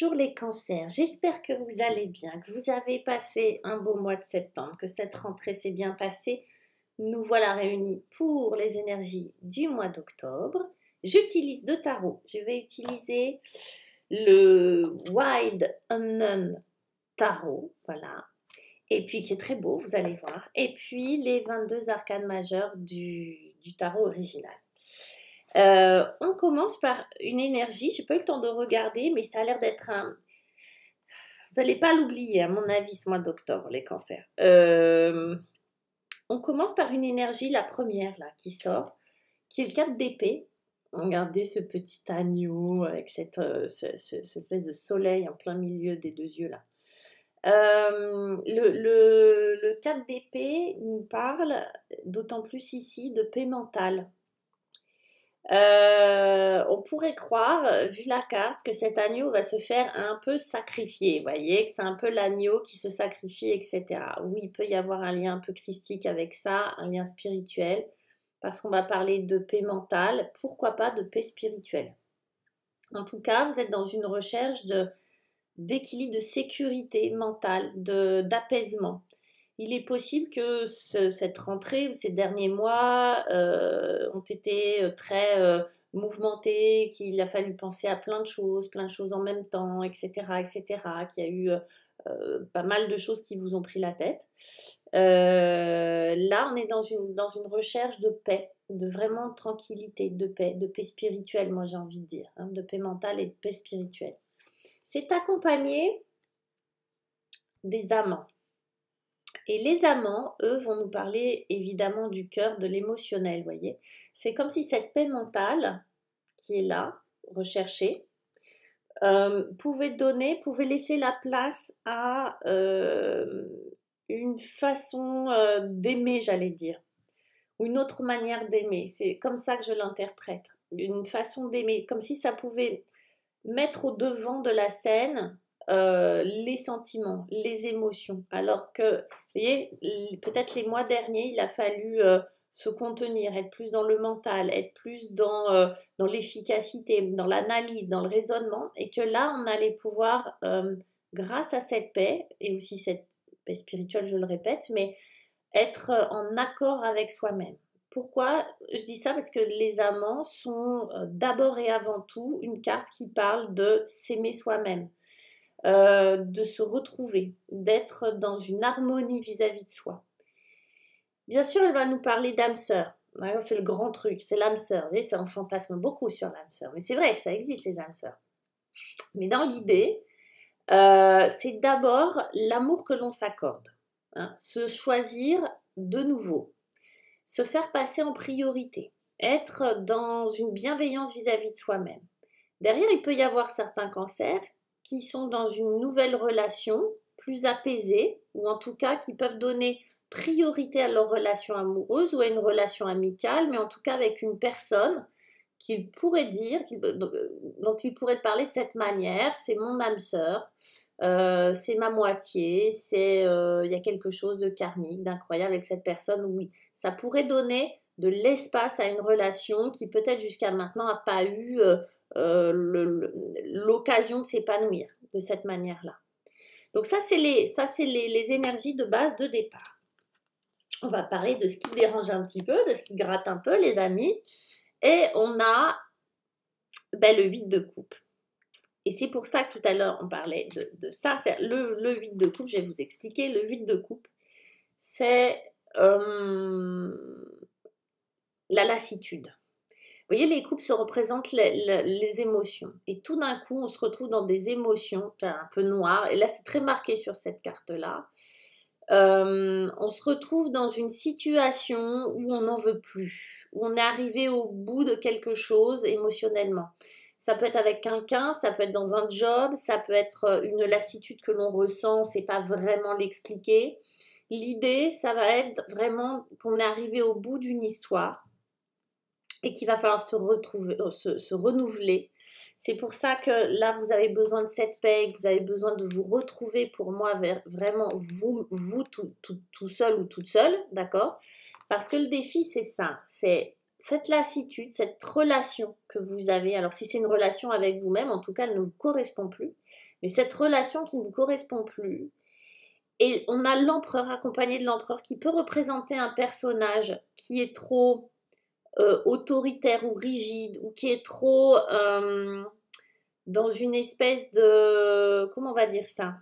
Bonjour les cancers, j'espère que vous allez bien, que vous avez passé un beau mois de septembre, que cette rentrée s'est bien passée. Nous voilà réunis pour les énergies du mois d'octobre. J'utilise deux tarots. Je vais utiliser le Wild Unknown Tarot, voilà. Et puis qui est très beau, vous allez voir. Et puis les 22 arcanes majeures du tarot original. On commence par une énergie, je n'ai pas eu le temps de regarder, mais ça a l'air d'être un... Vous n'allez pas l'oublier, à mon avis, ce mois d'octobre, les cancers. On commence par une énergie, la première là, qui sort, qui est le 4 d'épée. Regardez ce petit agneau avec cette espèce de soleil en plein milieu des deux yeux là. Le 4 d'épée nous parle, d'autant plus ici, de paix mentale. On pourrait croire, vu la carte, que cet agneau va se faire un peu sacrifier. Vous voyez, que c'est un peu l'agneau qui se sacrifie, etc. Oui, il peut y avoir un lien un peu christique avec ça, un lien spirituel, parce qu'on va parler de paix mentale, pourquoi pas de paix spirituelle. En tout cas, vous êtes dans une recherche d'équilibre, de sécurité mentale, d'apaisement. Il est possible que cette rentrée ou ces derniers mois ont été très mouvementés, qu'il a fallu penser à plein de choses en même temps, etc., etc., qu'il y a eu pas mal de choses qui vous ont pris la tête. Là, on est dans une recherche de paix, de vraiment tranquillité, de paix spirituelle, moi j'ai envie de dire, hein, de paix mentale et de paix spirituelle. C'est accompagné des amants. Et les amants, eux, vont nous parler évidemment du cœur, de l'émotionnel, voyez. C'est comme si cette paix mentale qui est là, recherchée, pouvait laisser la place à une façon d'aimer, j'allais dire, ou une autre manière d'aimer. C'est comme ça que je l'interprète. Une façon d'aimer, comme si ça pouvait mettre au devant de la scène les sentiments, les émotions. Alors que, vous voyez, peut-être les mois derniers, il a fallu se contenir, être plus dans le mental, être plus dans l'efficacité, dans l'analyse, dans le raisonnement, et que là, on allait pouvoir, grâce à cette paix, et aussi cette paix spirituelle, je le répète, mais être en accord avec soi-même. Pourquoi je dis ça? Parce que les amants sont d'abord et avant tout une carte qui parle de s'aimer soi-même, de se retrouver, d'être dans une harmonie vis-à-vis de soi. Bien sûr, elle va nous parler d'âme sœur. C'est le grand truc, c'est l'âme sœur. Vous voyez, ça, on fantasme beaucoup sur l'âme sœur. Mais c'est vrai que ça existe, les âmes sœurs. Mais dans l'idée, c'est d'abord l'amour que l'on s'accorde. Hein, se choisir de nouveau. Se faire passer en priorité, être dans une bienveillance vis-à-vis de soi-même. Derrière, il peut y avoir certains cancers qui sont dans une nouvelle relation, plus apaisée, ou en tout cas qui peuvent donner priorité à leur relation amoureuse ou à une relation amicale, mais en tout cas avec une personne qu'ils pourraient dire, dont ils pourraient parler de cette manière, c'est mon âme sœur, c'est ma moitié, il y a quelque chose de karmique, d'incroyable avec cette personne, oui. Ça pourrait donner de l'espace à une relation qui peut-être jusqu'à maintenant n'a pas eu l'occasion de s'épanouir de cette manière-là. Donc ça, c'est les énergies de base de départ. On va parler de ce qui dérange un petit peu, de ce qui gratte un peu, les amis. Et on a le 8 de coupe. Et c'est pour ça que tout à l'heure, on parlait de ça. C'est le 8 de coupe, je vais vous expliquer. Le 8 de coupe, c'est la lassitude. Vous voyez, les coupes se représentent les émotions. Et tout d'un coup, on se retrouve dans des émotions un peu noires. Et là, c'est très marqué sur cette carte-là. On se retrouve dans une situation où on n'en veut plus, où on est arrivé au bout de quelque chose émotionnellement. Ça peut être avec quelqu'un, ça peut être dans un job, ça peut être une lassitude que l'on ressent, on ne sait pas vraiment l'expliquer. L'idée, ça va être vraiment qu'on est arrivé au bout d'une histoire et qu'il va falloir se renouveler. C'est pour ça que là, vous avez besoin de cette paix, que vous avez besoin de vous retrouver, pour moi, vraiment vous tout seul ou toute seule, d'accord? Parce que le défi, c'est ça, c'est cette lassitude, cette relation que vous avez, alors si c'est une relation avec vous-même, en tout cas, elle ne vous correspond plus, mais cette relation qui ne vous correspond plus, et on a l'empereur accompagné de l'empereur qui peut représenter un personnage qui est trop autoritaire ou rigide, ou qui est trop dans une espèce de, comment on va dire ça,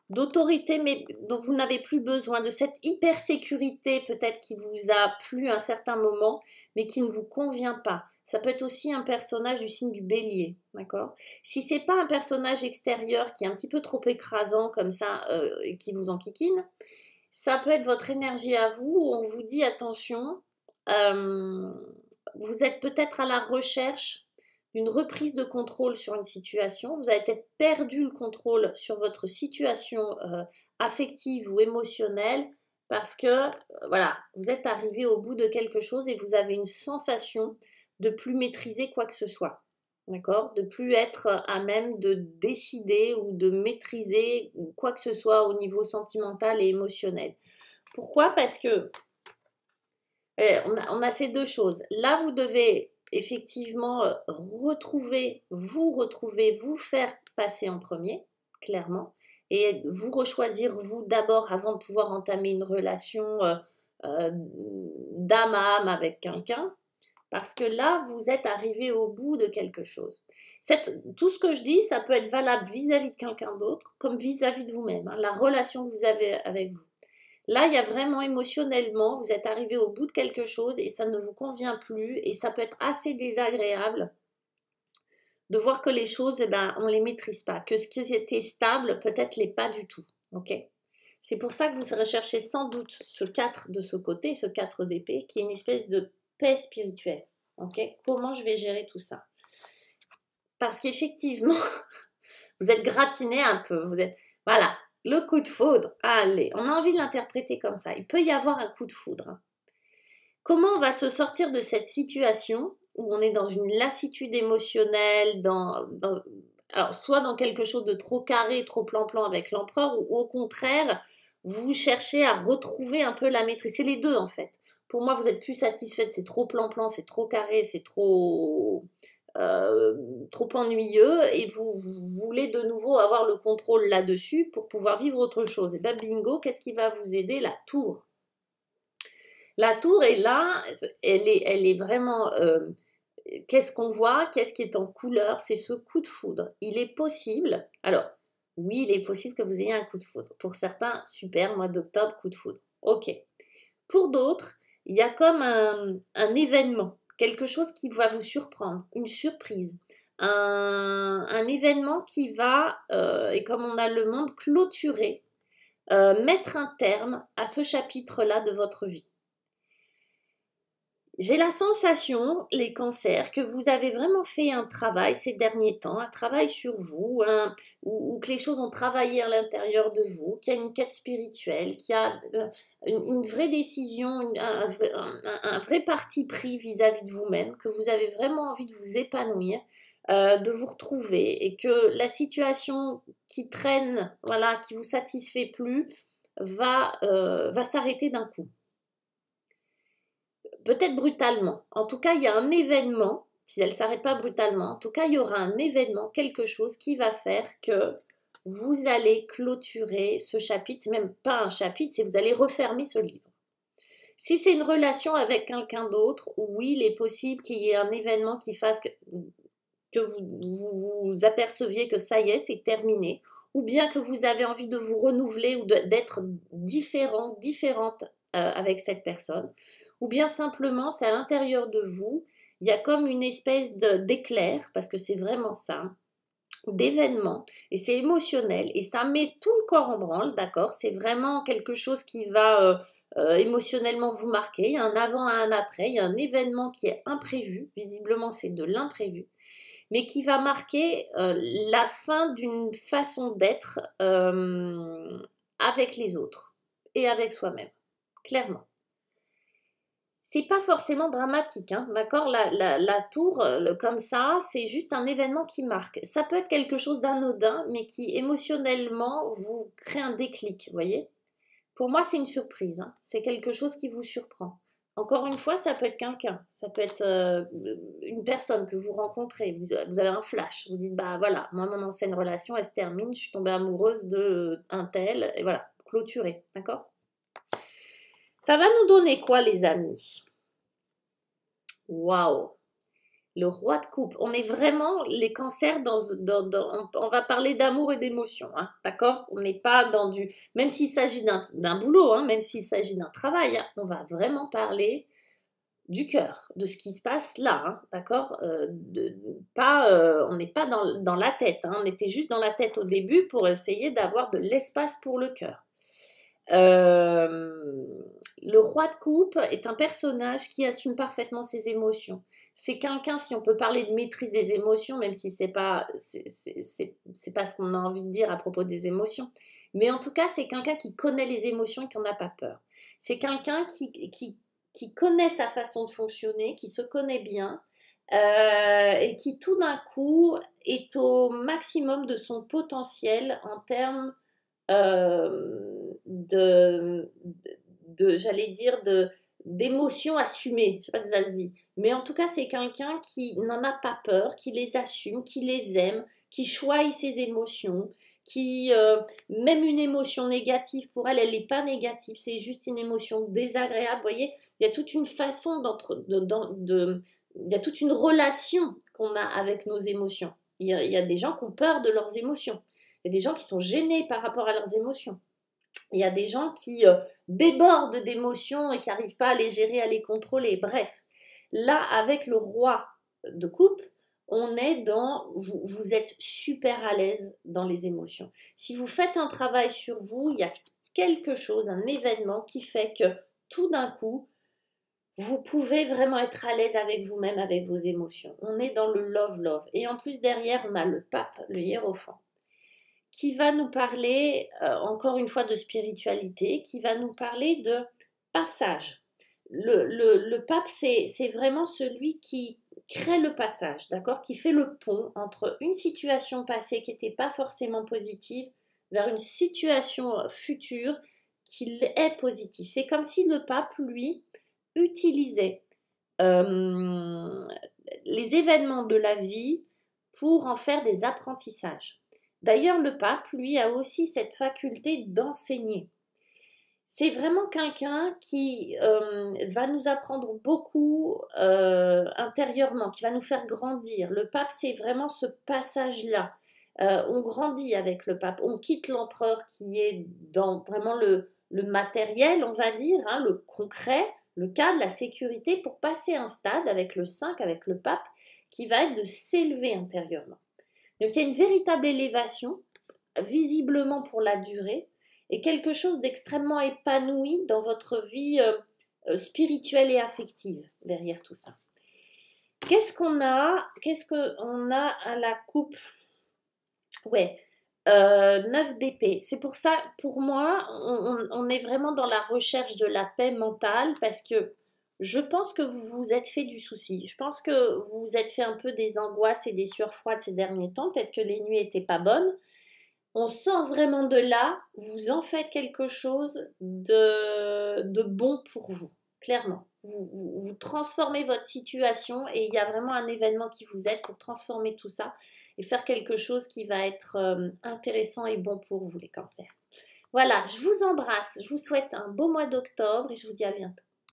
d'autorité, mais dont vous n'avez plus besoin, de cette hypersécurité peut-être qui vous a plu à un certain moment, mais qui ne vous convient pas. Ça peut être aussi un personnage du signe du bélier, d'accord? Si c'est pas un personnage extérieur qui est un petit peu trop écrasant comme ça, et qui vous enquiquine, ça peut être votre énergie à vous, où on vous dit attention, vous êtes peut-être à la recherche d'une reprise de contrôle sur une situation, vous avez peut-être perdu le contrôle sur votre situation affective ou émotionnelle parce que voilà, vous êtes arrivé au bout de quelque chose et vous avez une sensation de plus maîtriser quoi que ce soit. D'accord? De plus être à même de décider ou de maîtriser quoi que ce soit au niveau sentimental et émotionnel. Pourquoi? Parce que on a ces deux choses. Là, vous devez effectivement vous faire passer en premier, clairement, et vous rechoisir vous d'abord avant de pouvoir entamer une relation d'âme à âme avec quelqu'un, parce que là, vous êtes arrivé au bout de quelque chose. Tout ce que je dis, ça peut être valable vis-à-vis de quelqu'un d'autre, comme vis-à-vis de vous-même, hein, la relation que vous avez avec vous. Là, il y a vraiment émotionnellement, vous êtes arrivé au bout de quelque chose et ça ne vous convient plus et ça peut être assez désagréable de voir que les choses, on ne les maîtrise pas, que ce qui était stable peut-être l'est pas du tout. Ok? C'est pour ça que vous recherchez sans doute ce 4 de ce côté, ce 4 d'épée, qui est une espèce de paix spirituelle. Ok? Comment je vais gérer tout ça? Parce qu'effectivement, vous êtes gratiné un peu, vous êtes... Voilà, le coup de foudre, allez, on a envie de l'interpréter comme ça. Il peut y avoir un coup de foudre. Comment on va se sortir de cette situation où on est dans une lassitude émotionnelle, alors soit dans quelque chose de trop carré, trop plan-plan avec l'empereur, ou au contraire, vous cherchez à retrouver un peu la maîtrise. C'est les deux en fait. Pour moi, vous êtes plus satisfaite, c'est trop plan-plan, c'est trop carré, c'est trop ennuyeux et vous voulez de nouveau avoir le contrôle là-dessus pour pouvoir vivre autre chose. Et bien bingo, qu'est-ce qui va vous aider? La tour. La tour est là, elle est vraiment... qu'est-ce qu'on voit? Qu'est-ce qui est en couleur? C'est ce coup de foudre. Il est possible, alors oui, il est possible que vous ayez un coup de foudre. Pour certains, super, mois d'octobre, coup de foudre. Ok. Pour d'autres, il y a comme un événement, quelque chose qui va vous surprendre, une surprise, un événement qui va, et comme on a le monde, clôturer, mettre un terme à ce chapitre-là de votre vie. J'ai la sensation, les cancers, que vous avez vraiment fait un travail ces derniers temps, un travail sur vous, ou que les choses ont travaillé à l'intérieur de vous, qu'il y a une quête spirituelle, qu'il y a une vraie décision, un vrai parti pris vis-à-vis de vous-même, que vous avez vraiment envie de vous épanouir, de vous retrouver, et que la situation qui traîne, voilà, qui vous satisfait plus, va s'arrêter d'un coup. Peut-être brutalement. En tout cas, il y a un événement, si elle ne s'arrête pas brutalement, en tout cas, il y aura un événement, quelque chose qui va faire que vous allez clôturer ce chapitre. C'est même pas un chapitre, c'est vous allez refermer ce livre. Si c'est une relation avec quelqu'un d'autre, oui, il est possible qu'il y ait un événement qui fasse que vous aperceviez que ça y est, c'est terminé. Ou bien que vous avez envie de vous renouveler ou d'être différente avec cette personne. Ou bien simplement, c'est à l'intérieur de vous, il y a comme une espèce d'éclair, parce que c'est vraiment ça, d'événement, et c'est émotionnel, et ça met tout le corps en branle, d'accord? C'est vraiment quelque chose qui va émotionnellement vous marquer, il y a un avant et un après, il y a un événement qui est imprévu, visiblement c'est de l'imprévu, mais qui va marquer la fin d'une façon d'être avec les autres et avec soi-même, clairement. C'est pas forcément dramatique, hein, d'accord? La tour, comme ça, c'est juste un événement qui marque. Ça peut être quelque chose d'anodin, mais qui émotionnellement vous crée un déclic, vous voyez? Pour moi, c'est une surprise, hein. C'est quelque chose qui vous surprend. Encore une fois, ça peut être quelqu'un, ça peut être une personne que vous rencontrez, vous avez un flash, vous dites, bah voilà, moi mon ancienne relation, elle se termine, je suis tombée amoureuse de un tel, et voilà, clôturé, d'accord? Ça va nous donner quoi, les amis? Waouh! Le roi de coupe. On est vraiment les cancers on va parler d'amour et d'émotion, hein, d'accord? On n'est pas dans du... Même s'il s'agit d'un boulot, hein, même s'il s'agit d'un travail, hein, on va vraiment parler du cœur, de ce qui se passe là, hein, d'accord? On n'est pas dans la tête, hein, on était juste dans la tête au début pour essayer d'avoir de l'espace pour le cœur. Euh, le roi de coupe est un personnage qui assume parfaitement ses émotions. C'est quelqu'un, si on peut parler de maîtrise des émotions, même si c'est pas ce qu'on a envie de dire à propos des émotions, mais en tout cas, c'est quelqu'un qui connaît les émotions et qui n'en a pas peur. C'est quelqu'un qui connaît sa façon de fonctionner, qui se connaît bien, et qui tout d'un coup est au maximum de son potentiel en termes j'allais dire, d'émotions assumées. Je ne sais pas si ça se dit. Mais en tout cas, c'est quelqu'un qui n'en a pas peur, qui les assume, qui les aime, qui choisit ses émotions, même une émotion négative, pour elle, elle n'est pas négative, c'est juste une émotion désagréable. Vous voyez, il y a toute une façon il y a toute une relation qu'on a avec nos émotions. Il y a des gens qui ont peur de leurs émotions. Il y a des gens qui sont gênés par rapport à leurs émotions. Il y a des gens qui débordent d'émotions et qui n'arrivent pas à les gérer, à les contrôler. Bref, là, avec le roi de coupe, on est vous êtes super à l'aise dans les émotions. Si vous faites un travail sur vous, il y a quelque chose, un événement qui fait que tout d'un coup, vous pouvez vraiment être à l'aise avec vous-même, avec vos émotions. On est dans le love. Et en plus, derrière, on a le pape, le hiérophant, qui va nous parler, encore une fois, de spiritualité, qui va nous parler de passage. Le pape, c'est vraiment celui qui crée le passage, d'accord? Qui fait le pont entre une situation passée qui n'était pas forcément positive vers une situation future qui est positive. C'est comme si le pape, lui, utilisait les événements de la vie pour en faire des apprentissages. D'ailleurs, le pape, lui, a aussi cette faculté d'enseigner. C'est vraiment quelqu'un qui va nous apprendre beaucoup intérieurement, qui va nous faire grandir. Le pape, c'est vraiment ce passage-là. On grandit avec le pape. On quitte l'empereur qui est dans vraiment le matériel, on va dire, hein, le concret, le cadre, la sécurité, pour passer un stade avec le 5, avec le pape, qui va être de s'élever intérieurement. Donc il y a une véritable élévation, visiblement pour la durée, et quelque chose d'extrêmement épanoui dans votre vie spirituelle et affective derrière tout ça. Qu'est-ce qu'on a à la coupe? Ouais, 9 d'épée. C'est pour ça, pour moi, on est vraiment dans la recherche de la paix mentale parce que je pense que vous vous êtes fait du souci. Je pense que vous vous êtes fait un peu des angoisses et des sueurs froides ces derniers temps. Peut-être que les nuits n'étaient pas bonnes. On sort vraiment de là, vous en faites quelque chose de bon pour vous, clairement. Vous transformez votre situation et il y a vraiment un événement qui vous aide pour transformer tout ça et faire quelque chose qui va être intéressant et bon pour vous, les cancers. Voilà, je vous embrasse, je vous souhaite un beau mois d'octobre et je vous dis à bientôt.